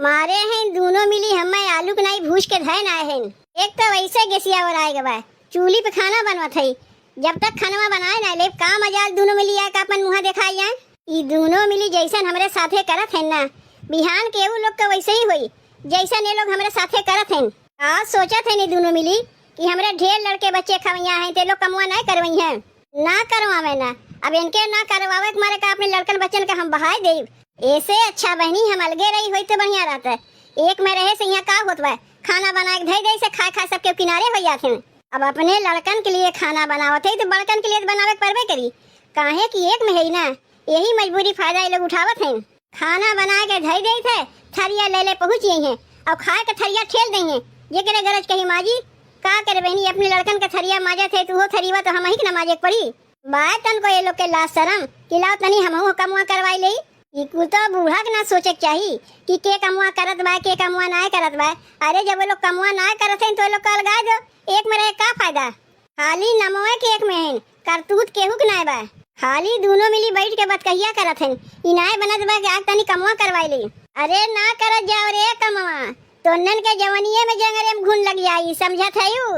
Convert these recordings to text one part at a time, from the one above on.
मारे हैं दोनों मिली हमें आलू के नहीं भूज के धैन आए हैं। एक तो वैसे गेसिया और आएगा बा चूल्ही पे खाना बनवा थई। जब तक खाना बनाए ना ले का मजाल दोनों मिली आए का अपन मुँह दिखाई जाए। ई दोनों मिली जैसन हमरे साथे करत है ना बिहान के वो लोग का वैसे ही हुई जैसन ये लोग हमरे साथे करत हैं। आज सोचा थे नहीं दोनों मिली कि हमरे ढेर लड़के बच्चे खवैया हैं ते लोग कमुआ नहीं करवई हैं ना करवावे ना। अब इनके ना करवावे मारे का अपने लड़कन बच्चन का हम बहाए देव। ऐसे अच्छा बहनी हम अलगे रही हुई तो बढ़िया रहता है। एक में रहे से यहाँ का होता है खाना बना के धई दे से खा खा सबके किनारे हो जाते हैं। अब अपने लड़कन के लिए खाना बनावत है तो बड़कन के लिए बनावे परवे करी काहे कि एक में है ना यही मजबूरी फायदा ये लोग उठावत हैं। खाना बना के धई दे थे थरिया ले ले पहुँच गई हैं और खाए के थरिया ठेल देंगे ये करे गरज कही माजी का करे बहनी अपने लड़कन का थरिया माजा थे तू हो थरीवा तो हम ही न माजे पड़ी बाय तन को ये लोग के लाश शरम कि लाओ तनी हम कमुआ करवाई ले। इकुल तो बूढ़ा के ना सोचे चाहिए कि के कमुआ करत बा के कमुआ ना करत बा। अरे जब वो लोग कमुआ ना करत हैं तो लोग का अलगा दो एक में रहे का फायदा। खाली नमोए के एक में है करतूत केहू के ना बा खाली दोनों मिली बैठ के बतकहिया करत हैं इनाए बनत बा के आग तनी कमुआ करवाई ले। अरे ना करत जाओ रे कमुआ तो नन के जवनिये में जंगरे में घुन लग आई समझत है यू।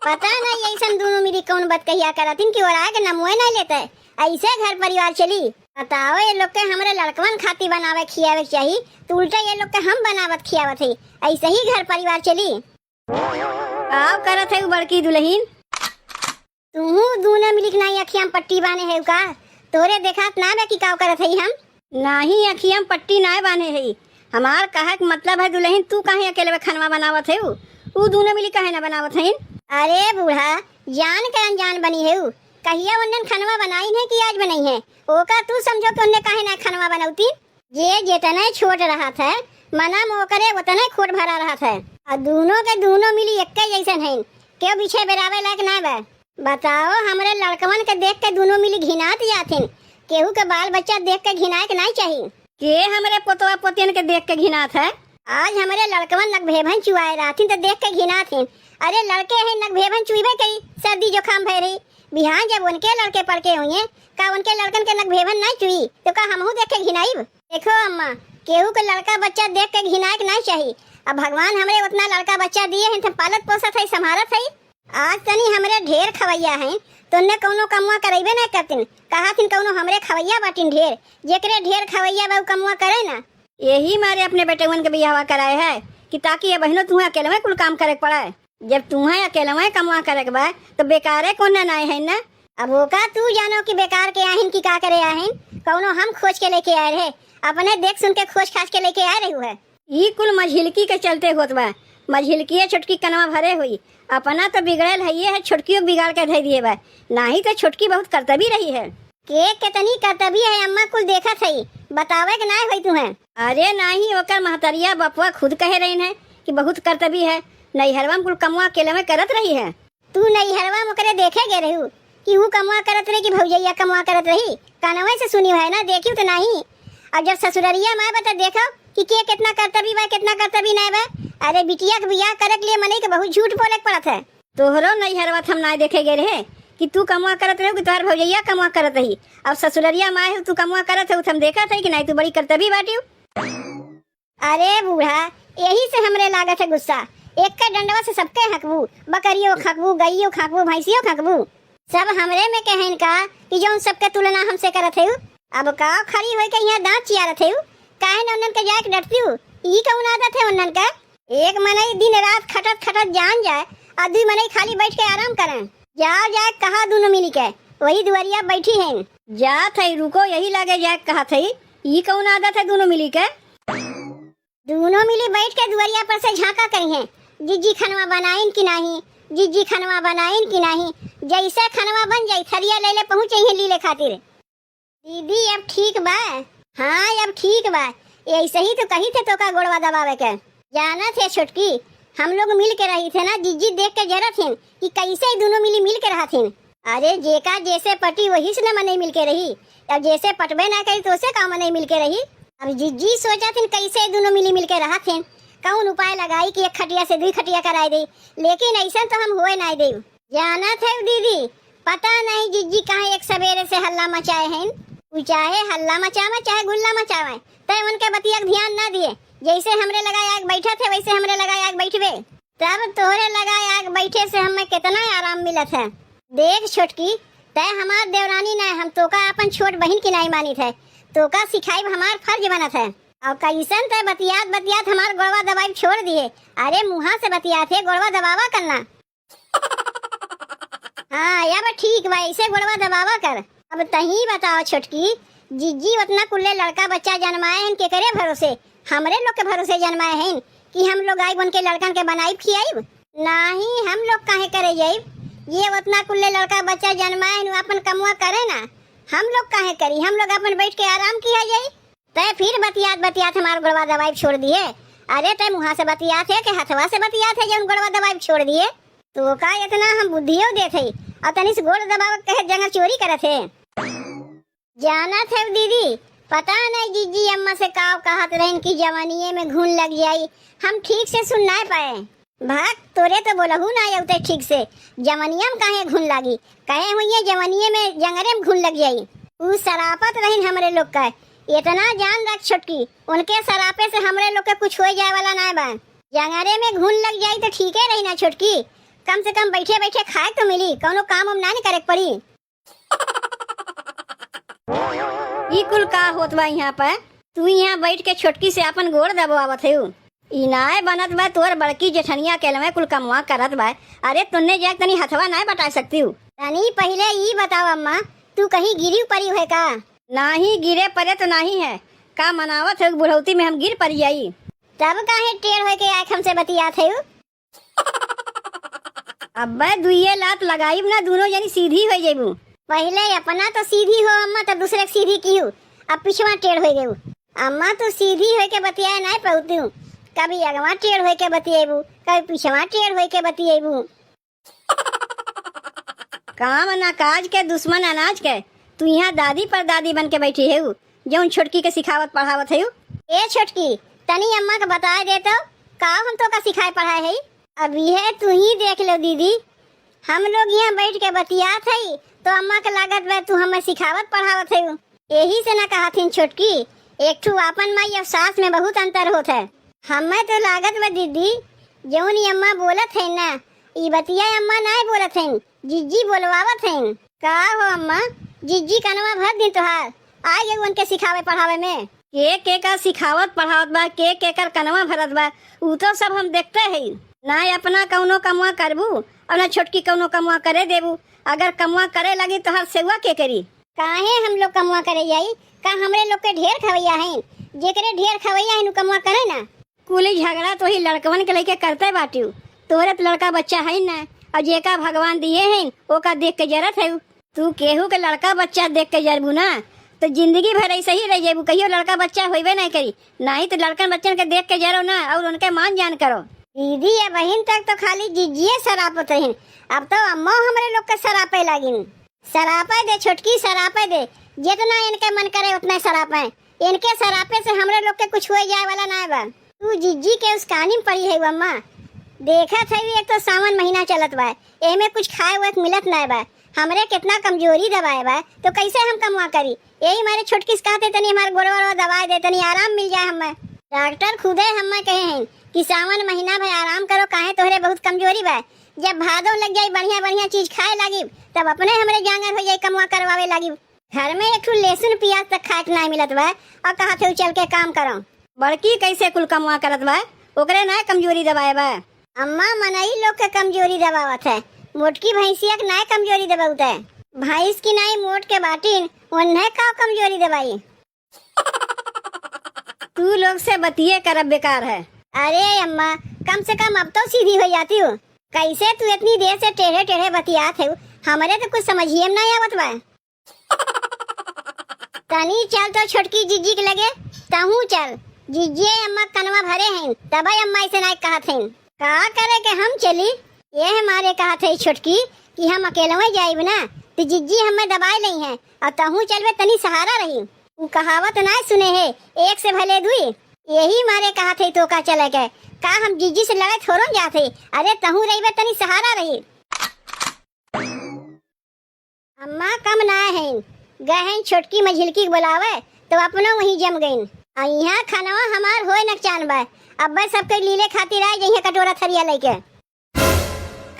पता नहीं ऐसा दोनों मिली कौन बतकहिया करत कि और आगे नमोए नहीं लेते ऐसे घर परिवार चली। बताओ ये लोग के हमरे लड़कवन खाती बनावे खियावे चाहिए तो उल्टा ये लोग के हम बनावत खियावत है ऐसे ही घर परिवार चली। आओ करत है बड़की दुल्हन तू दोनों मिली के नहीं अखियां पट्टी बाने है का तोरे देखात ना बे की काव करत है हम नहीं अखियां पट्टी ना बाने है। हमार कहा मतलब है दुल्हन तू काहे अकेले खाना बनावत है उ दोनों मिली काहे ना बनावत है। अरे बूढ़ा जान के अनजान बनी है कहिया उन्नन खाना बनाई है कि आज बनाई है ओका तू समझो कि उन्ने काहे ना खाना बनौती जे जितना छोट रहा था मना मोकरे उतना खोट भरा रहा था और दोनों के दोनों मिली एक जैसन है क्यों पीछे बेरावे लायक ना बा। बताओ हमरे लड़कवन के देख के दोनों मिली घिनात जाते केहू के बाल बच्चा देख के घिनाए के नहीं चाहिए के हमरे पोतवा पोतियन के देख के घिनात है। आज हमारे लड़कवन नक भेभन चुआए रहती तो देख के घिनात हैं। अरे लड़के हैं नक भेभन चुईबे कई सर्दी जुकाम भय रही बिहान जब उनके लड़के पड़के हुए का उनके लड़कन के नक भेभन नहीं चुई तो का हमहू देख के घिनाई। देखो अम्मा केहू के लड़का बच्चा देख के घिनाए के नहीं चाहिए। अब भगवान हमरे उतना लड़का बच्चा दिए हैं तो पालत पोसत है संभारत है। आज तनी हमरे ढेर खवैया हैं तो उन्ने कौनो कमुआ करेबे नहीं करतिन कहा थिन कौनो हमरे खवैया बाटिन ढेर जेकरे ढेर खवैया बा कमुआ करे ना यही मारे अपने बेटेवन के बियाह कराए है कि ताकि ये बहनों तुम्हें अकेले में कुल काम करे पड़े। जब तुम्हें अकेले में कमुआ करे बा तो बेकारे कौन ना है ना। अब वो का तू जानो कि बेकार के आहिन की का करे आहिन कौनो हम खोज के लेके आए रहे अपने देख सुन के खोज खास के लेके आए रही है। ये कुल मझिलकी के चलते होत बा मझिलकी छुटकी कनवा भरे हुई अपना तो बिगड़ल है ये है छुटकियों बिगाड़ के धै दिए बा नहीं तो छुटकी बहुत करतबी रही है के कितनी करतबी है अम्मा कुल देखा सही बतावे के ना हुई तुम्हें। अरे नहीं ओकर महतरिया बपुआ खुद कहे रही है कि बहुत करतबी है नैहरवा में कुल कमुआ अकेले में करत रही है। तू नैहरवा में करे देखे गे रही कि वो कमुआ करत रही कि भौजैया कमुआ करत रही कानवे से सुनी है ना देखी तो नहीं। और जब ससुररिया माँ बता देखो कि के कितना करतबी बा कितना करतबी नहीं बा। अरे बिटिया के बियाह करे के लिए मने के बहुत झूठ बोले पड़त है। तोहरो नैहरवा हम ना देखे गे रहे कि तू कमुआ करत रही कि तोहर भौजैया कमुआ करत रही अब ससुररिया माँ है तू कमुआ करत है हम देखा था कि नहीं तू बड़ी करतबी बाटी। अरे बूढ़ा यही से हमरे लागत है गुस्सा एक का डंडवा से सबके हकबू बकरियों खकबू गईयों खकबू भैंसियों खकबू सब हमरे में कहन का कि जो सबके तुलना हमसे करत है। अब का खड़ी होई के यहाँ दांत चियारत है काहे न उन्नन के जाए के डरती हूँ ई कौन आदत है उन्नन का। एक मनई दिन रात खटत खटत जान जाए आदमी मनई खाली बैठ के आराम करें जाओ जाए कहा दोनों मिली के वही दुआरिया बैठी हैं जा थई रुको यही लगे जाए कहा थई ई कौन आदत है दोनों मिली के। दोनों मिली बैठ के दुआरिया पर से झांका करी हैं जिज्जी खनवा बनाइन कि नहीं जिज्जी खनवा बनाइन कि नहीं जैसे खनवा बन जाई थरिया ले ले पहुँचे हैं लीले खातिर। दीदी अब ठीक बा हाँ अब ठीक बा ऐसे ही तो कही थे तो का गोड़वा दबावे के जाना थे छुटकी हम लोग मिल के रही थे ना जिज्जी देख के जरा थे कि कैसे दोनों मिली मिल के रहा थे। अरे जेका जैसे पटी वही से न मने मिल के रही अब जैसे पटबे ना करी तो उसे का मने मिल के रही। अब जिज्जी सोचा थे कैसे दोनों मिली मिल के रहा थे कौन उपाय लगाई कि एक खटिया से 2 खटिया कराई दे लेकिन ऐसा तो हम हुए नहीं दे। जाना थे दीदी पता नहीं जिज्जी कहाँ एक सवेरे से हल्ला मचाए हैं तू चाहे हल्ला मचावे चाहे गुल्ला मचावे, तय उनके बतिया के ध्यान ना दिए। जैसे हमरे लगा आग बैठा थे वैसे हमरे लगा आग बैठबे। तब तोहरे लगा आग बैठे से हमें कितना आराम मिलत है। देख छोटकी, तय हमार देवरानी ना, हम तोका अपन छोट बहन की नहीं मानी थे। तोका सिखाई हमार फर्ज बनत है। और कैसन तय बतियात बतियात हमार गोड़वा दबाई छोड़ दिए। अरे मुहा से बतियात है, गोड़वा दबावा करना। हाँ या ठीक बा, ऐसे गोड़वा दबावा कर। अब तही बताओ छोटकी, जीजी उतना कुल्ले लड़का बच्चा जन्माए हैं के करे भरोसे? हमरे लोग के भरोसे जन्माए हैं कि हम लोग आई बन के लड़कन के बनाई खियाई? नहीं, हम लोग काहे करे जाइब? ये उतना कुल्ले लड़का बच्चा जन्माए हैं अपन कमुआ करे ना, हम लोग काहे करी? हम लोग अपन बैठ के आराम किया जाई। तय फिर बतियात बतियात हमार गोड़वा दबाई छोड़ दिए। अरे तय मुहा से बतियात है कि हथवा से बतियात है जो गोड़वा दबाई छोड़ दिए? तो का इतना हम बुद्धियो देत है और तनी से गोड़ दबाव कहे जंगल चोरी करत है। जाना थे दीदी, पता नहीं जीजी अम्मा से काव कहत रहन की जवानीए में घून लग जाई, हम ठीक से सुन ना पाए। भाग, तोरे तो बोलहू ना आउते ठीक से। जवानिया में काहे घून लागी? कहे हुई जवानीए में जंगरे में घून लग जाई। उ सरापत रहन हमरे लोग का, इतना जान रख छोटकी, उनके सरापे से हमरे लोग के कुछ हो जाए वाला ना बा। जंगरे में घून लग जाई तो ठीक है रही ना छोटकी, कम से कम बैठे बैठे खाए तो मिली, कौनो काम हम ना करे पड़ी। ई कुल का होत बा यहाँ पर? तू यहाँ बैठ के छोटकी से अपन गोड़ दबावत है। ई नाय बनत बा तोर बड़की जेठनिया के लमे कुल कमुआ करत बा। अरे तुन्ने जाके तनी हथवा ना बता सकती हूँ? तनी पहले ई बताओ अम्मा, तू कहीं गिरी पड़ी है का? नहीं गिरे पड़े तो नहीं है, का मनावत है बुढ़ौती में हम गिर पड़ जाई? तब काहे टेढ़ होके के आँख हमसे बतियात है? अब्बे दुइये लात लगाईब ना, दोनों जनी सीधी हो जाइबू। पहले अपना तो सीधी हो अम्मा, तब दूसरे सीधी की हूँ, अब पिछवा टेढ़ हो गई। अम्मा तू सीधी हो के बतिया नहीं पाती हूँ, कभी अगवा टेढ़ हो के बतिएबू, कभी पिछवा टेढ़ हो के बतिएबू। काम ना काज के दुश्मन अनाज के, तू यहाँ दादी पर दादी बन के बैठी है जो छोटकी के सिखावत पढ़ावत है। ए छोटकी, तनी अम्मा के बता दे तो का हम तो का सिखाए पढ़ाए है? अब यह तू ही देख लो दीदी, हम लोग यहाँ बैठ के बतियात है तो अम्मा के लागत बा तू हमें सिखावत पढ़ावत है। यही से ना कहा थी छोटकी, एक ठू आपन माई और सास में बहुत अंतर होता है। हमें तो लागत बा दीदी जौन अम्मा बोलत है ना, ई बतिया अम्मा ना बोलत है, जीजी बोलवावत है। का हो अम्मा, जीजी कनवा भर दिन तोहार आ गए उनके सिखावे पढ़ावे में? के का सिखावत पढ़ावत बा, के कर कनवा भरत बा, उ तो सब हम देखते है। ना अपना कौनो कमुआ करबू और ना छोटकी कौनो कमुआ करे देबू। अगर कमुआ करे लगी तो हर सेवा के करी? काहे हम लोग कमुआ करे जाई? का हमरे लोग के ढेर खवैया है? जेकरे ढेर खवैया है कमुआ करे ना। कुली झगड़ा तो ही लड़कवन के लेके करते बाटियो, तोरे तो लड़का बच्चा है ना, और जेका भगवान दिए हैं ओका देख के जरत है। तू केहू के लड़का बच्चा देख के जरबू ना तो जिंदगी भर ऐसे ही रह जाबू, कहियो लड़का बच्चा होइबे नहीं करी। नहीं तो लड़कन बच्चन के देख के जरो ना और उनके मान जान करो। दीदी या बहन तक तो खाली जीजिए सरापत है, अब तो अम्मा हमरे लोग के सरापे लगिन। सरापे दे छोटकी, सरापे दे, जितना इनके मन करे उतना सरापे। इनके सरापे से हमरे लोग के कुछ हो जाए वाला ना बा। तू जीजी के उस कहानी में पड़ी है अम्मा, देखा था एक तो सावन महीना चलत बा, एमे कुछ खाए हुए मिलत ना बा, हमरे कितना कमजोरी दबाए बा, तो कैसे हम कमुआ करी? यही हमारे छोटकी से कहते तनी हमारे गोड़वा दवाई दे, तनी आराम मिल जाए। हमें डॉक्टर खुदे हमें कहे हैं कि सावन महीना में आराम करो, काहे तोहरे बहुत कमजोरी बा। जब भादो लग जाये बढ़िया बढ़िया चीज खाए लगी तब अपने हमरे जांगर हो जाये, कमुआ करवावे लगी। घर में एक लहसुन प्याज तक खाए नहीं मिलत बा और कहा थे चल के काम करो। बड़की कैसे कुल कमुआ करत बा, ओकरे ना कमजोरी दबाए बा। अम्मा मनई लोग के कमजोरी दबावत है, मोटकी भैंसिया के ना कमजोरी दबावत है। भैंस की नाई मोट के बाटिन उन्हें का कमजोरी दबाई। तू लोग से बतिये करब बेकार है। अरे अम्मा कम से कम अब तो सीधी हो जाती हूँ, कैसे तू इतनी देर से टेढ़े टेढ़े बतियात है, हमारे तो कुछ समझिए नहीं आवत बा। तनी चल तो छोटकी जीजी के लगे तहू चल, जीजी अम्मा कनवा भरे हैं तब अम्मा इसे नहीं कहा थे का करे के हम चली। ये हमारे कहा थे छोटकी कि हम अकेले में जाइब ना तो जीजी हमें दबाए नहीं है और तहू चलवे तनी सहारा रही। वो कहावत ना सुने है एक से भले दुई, यही मारे कहा थे तो का चले गए का हम जीजी से लड़े थोड़ो जाते। अरे तहू रही तनी सहारा रही। अम्मा कम ना है, गहन छोटकी मझिलकी बोलावे तो अपनो वहीं जम गईन। आ यहाँ खानवा हमार होए नकचान बा। अब बस सबके लीले खातिर आए जइहे कटोरा थरिया लेके।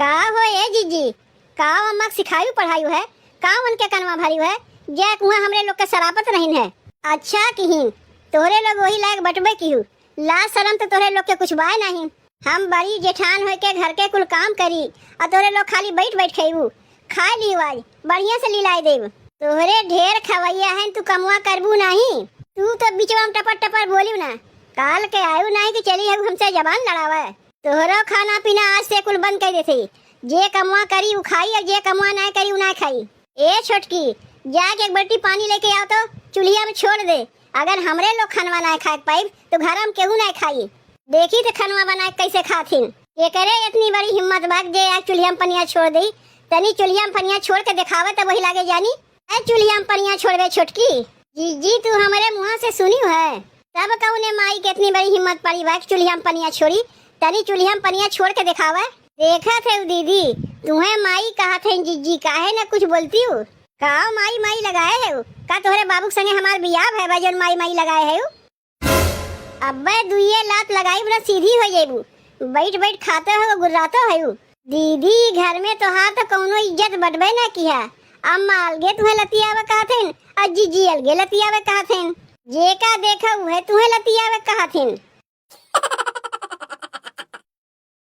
का हो ए जीजी, का अम्मा सिखायु पढ़ायु है, का उनके कनवा भरी है, जे कुआं हमरे लोग के सरापत रहीन है। अच्छा किहिन तोहरे लोग वही लायक बटबे किहु, लाज शरम तो तोहरे लोग के कुछ बाय नहीं। हम बड़ी जेठान होय के घर के कुल काम करी और तोहरे लोग खाली बैठ बैठ खेबू। खा ली आज बढ़िया से लिलाई देब। तोहरे ढेर खवैया है, तू कमुआ करबू नहीं। तू तो बीचवा में टपर टपर बोलियो ना। काल के आयु नहीं कि चली है हमसे जबान लड़ावे। तोहरो खाना पीना आज से कुल बंद कर देती। जे कमुआ करी उ खाई और जे कमुआ नहीं करी उ ना खाई। ए छोटकी जाके एक बाल्टी पानी लेके आओ तो चूल्हिया में छोड़ दे। अगर हमरे लोग खनवा ना खाए पाइब तो घर में केहू ना खाई। देखी तो खनवा बनाए कैसे खाथिन। ये करे इतनी बड़ी हिम्मत बाग जे आज चूल्हिया में पनिया छोड़ दी। तनी चूल्हिया में पनिया छोड़ के दिखावे तब वही लागे जानी। ए चूल्हिया में पनिया छोड़वे छोटकी। जीजी तू हमारे मुँह से सुनी है तब कौने माई के इतनी बड़ी हिम्मत पड़ी बा चूल्हिया में पनिया छोड़ी। तनी चूल्हिया में पनिया छोड़ के दिखावे। देखा थे दीदी तुम्हें माई कहा थे जीजी काहे ना कुछ बोलती हो। का माई माई लगाए है का तोहरे बाबू संगे हमार बियाह है बजन माई माई लगाए है। अब्बे दुइये लात लगाई बड़ा सीधी हो जेबू। बैठ बैठ खाते हो गुर्राते हो। दीदी घर में तो हाथ कौनो इज्जत बढ़बे ना किया। अम्मा अलगे तुम्हें लतियावे कहथिन और जीजी अलगे लतियावे कहथिन। जे का देखा उहे तुम्हें लतियावे कहथिन।